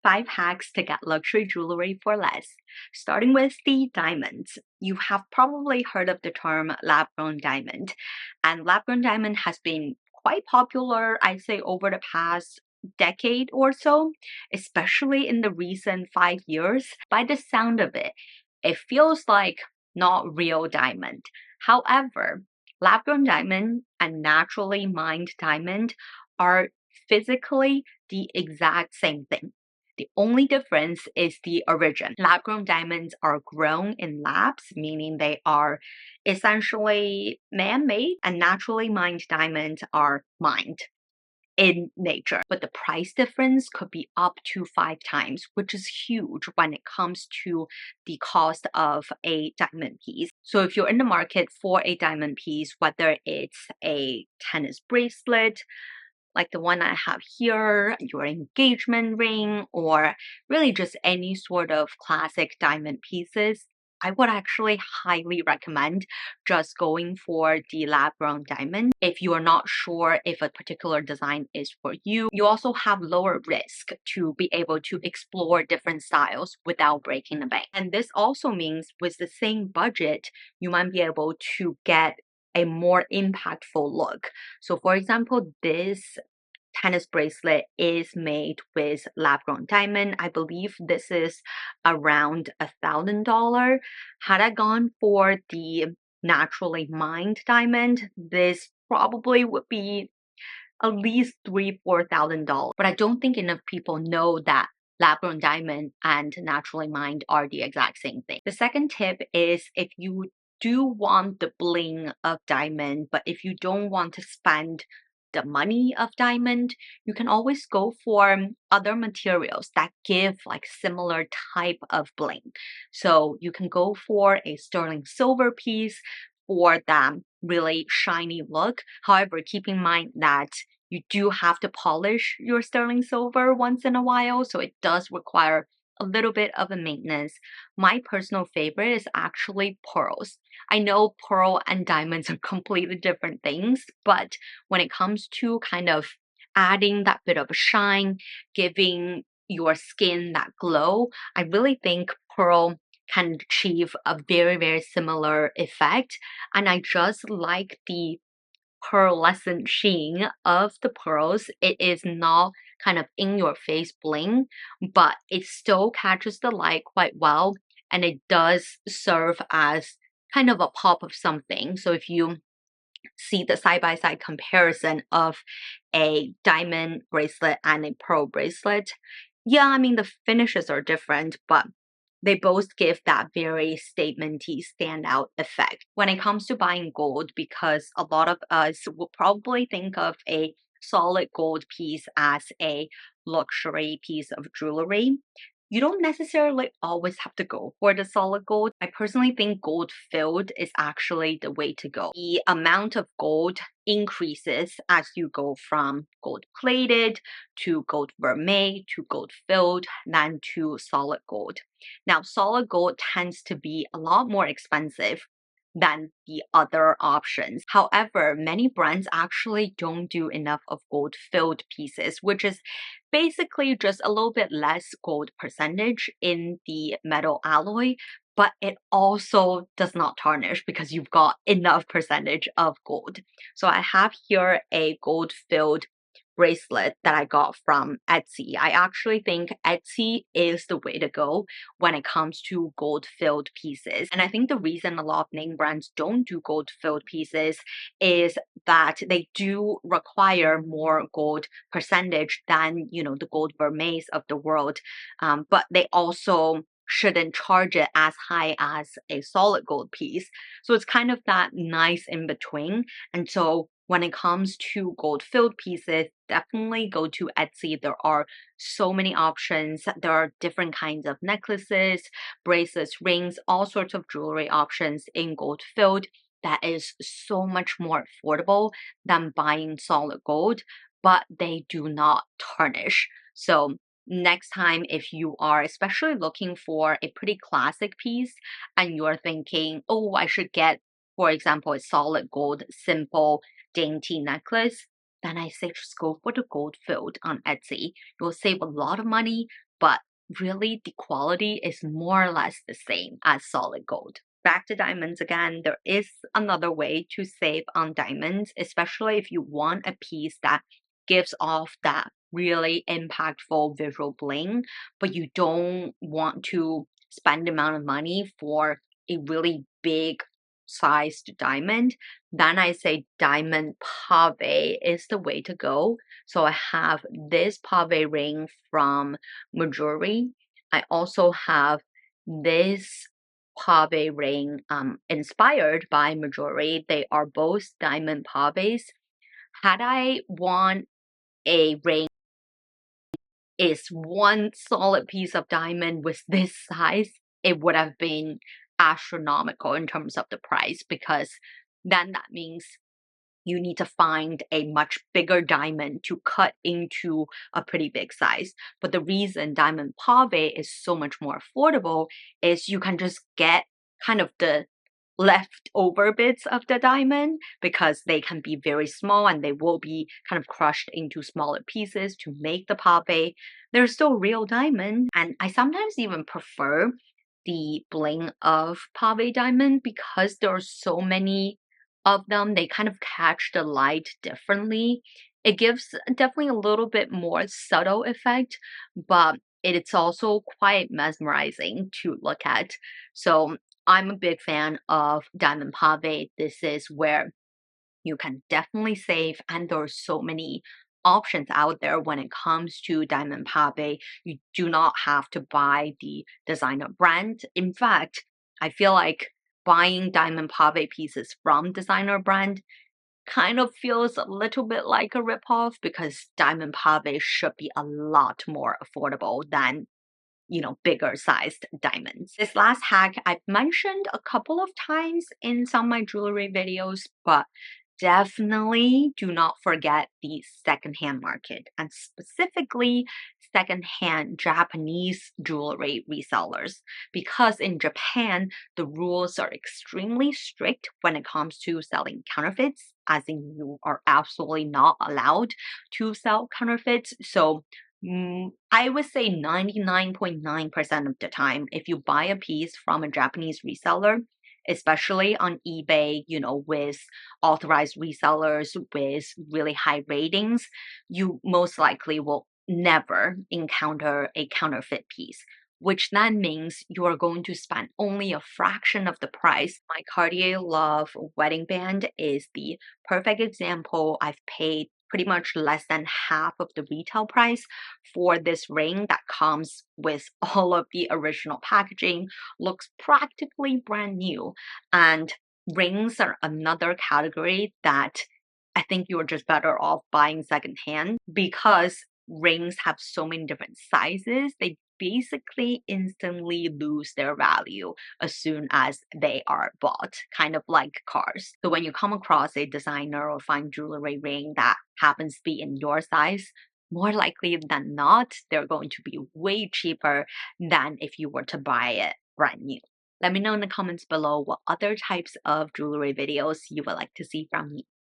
5 hacks to get luxury jewelry for less. Starting with the diamonds. You have probably heard of the term lab-grown diamond, and lab-grown diamond has been quite popular, I'd say, over the past decade or so, especially in the recent 5 years. By the sound of it, it feels like not real diamond. However, lab-grown diamond and naturally mined diamond are physically the exact same thing. The only difference is the origin. Lab-grown diamonds are grown in labs, meaning they are essentially man-made, and naturally mined diamonds are mined in nature. But the price difference could be up to 5 times, which is huge when it comes to the cost of a diamond piece. So if you're in the market for a diamond piece, whether it's a tennis bracelet, like the one I have here, your engagement ring, or really just any sort of classic diamond pieces, I would actually highly recommend just going for the lab-grown diamond. If you are not sure if a particular design is for you, you also have lower risk to be able to explore different styles without breaking the bank. And this also means with the same budget, you might be able to get a more impactful look. So for example, this tennis bracelet is made with lab-grown diamond. I believe this is around $1,000. Had I gone for the naturally mined diamond, this probably would be at least $3,000-4,000. But I don't think enough people know that lab-grown diamond and naturally mined are the exact same thing. The second tip is if you do want the bling of diamond, but if you don't want to spend the money of diamond, you can always go for other materials that give like similar type of bling. So you can go for a sterling silver piece for that really shiny look. However, keep in mind that you do have to polish your sterling silver once in a while, so it does require a little bit of a maintenance. My personal favorite is actually pearls. I know pearl and diamonds are completely different things, but when it comes to kind of adding that bit of a shine, giving your skin that glow, I really think pearl can achieve a very, very similar effect. And I just like the pearlescent sheen of the pearls. It is not kind of in your face bling, but it still catches the light quite well, and it does serve as kind of a pop of something. So if you see the side-by-side comparison of a diamond bracelet and a pearl bracelet, yeah, I mean the finishes are different, but they both give that very statementy standout effect. When it comes to buying gold, because a lot of us will probably think of a solid gold piece as a luxury piece of jewelry, you don't necessarily always have to go for the solid gold. I personally think gold filled is actually the way to go. The amount of gold increases as you go from gold plated to gold vermeil to gold filled, then to solid gold. Now, solid gold tends to be a lot more expensive than the other options. However, many brands actually don't do enough of gold filled pieces, which is basically just a little bit less gold percentage in the metal alloy, but it also does not tarnish because you've got enough percentage of gold. So I have here a gold filled bracelet that I got from Etsy. I actually think Etsy is the way to go when it comes to gold filled pieces. And I think the reason a lot of name brands don't do gold filled pieces is that they do require more gold percentage than, the gold vermeils of the world. But they also shouldn't charge it as high as a solid gold piece. So it's kind of that nice in between. And so when it comes to gold filled pieces, definitely go to Etsy. There are so many options. There are different kinds of necklaces, bracelets, rings, all sorts of jewelry options in gold filled that is so much more affordable than buying solid gold, but they do not tarnish. So next time, if you are especially looking for a pretty classic piece and you're thinking, oh, I should get, for example, a solid gold, simple, dainty necklace, then I say just go for the gold filled on Etsy. You'll save a lot of money, but really the quality is more or less the same as solid gold. Back to diamonds again, there is another way to save on diamonds, especially if you want a piece that gives off that really impactful visual bling, but you don't want to spend the amount of money for a really big sized diamond. Then I say diamond pave is the way to go. So I have this pave ring from Majori. I also have this pave ring inspired by Majori. They are both diamond paves. Had I want a ring is one solid piece of diamond with this size, it would have been astronomical in terms of the price, because then that means you need to find a much bigger diamond to cut into a pretty big size. But the reason diamond pave is so much more affordable is you can just get kind of the leftover bits of the diamond, because they can be very small and they will be kind of crushed into smaller pieces to make the pave. They're still real diamond, and I sometimes even prefer the bling of pave diamond because there are so many of them. They kind of catch the light differently. It gives definitely a little bit more subtle effect, but it's also quite mesmerizing to look at. So I'm a big fan of diamond pave. This is where you can definitely save, and there are so many options out there when it comes to diamond pave. You do not have to buy the designer brand. In fact, I feel like buying diamond pave pieces from designer brand kind of feels a little bit like a ripoff, because diamond pave should be a lot more affordable than bigger sized diamonds. This last hack I've mentioned a couple of times in some of my jewelry videos, but definitely do not forget the secondhand market, and specifically secondhand Japanese jewelry resellers, because in Japan the rules are extremely strict when it comes to selling counterfeits, as in you are absolutely not allowed to sell counterfeits. So I would say 99.9% of the time, if you buy a piece from a Japanese reseller, especially on eBay, with authorized resellers with really high ratings, you most likely will never encounter a counterfeit piece, which then means you are going to spend only a fraction of the price. My Cartier Love wedding band is the perfect example. I've paid pretty much less than half of the retail price for this ring that comes with all of the original packaging, looks practically brand new. And rings are another category that I think you're just better off buying secondhand, because rings have so many different sizes. They basically instantly lose their value as soon as they are bought, kind of like cars. So when you come across a designer or fine jewelry ring that happens to be in your size, more likely than not, they're going to be way cheaper than if you were to buy it brand new. Let me know in the comments below what other types of jewelry videos you would like to see from me.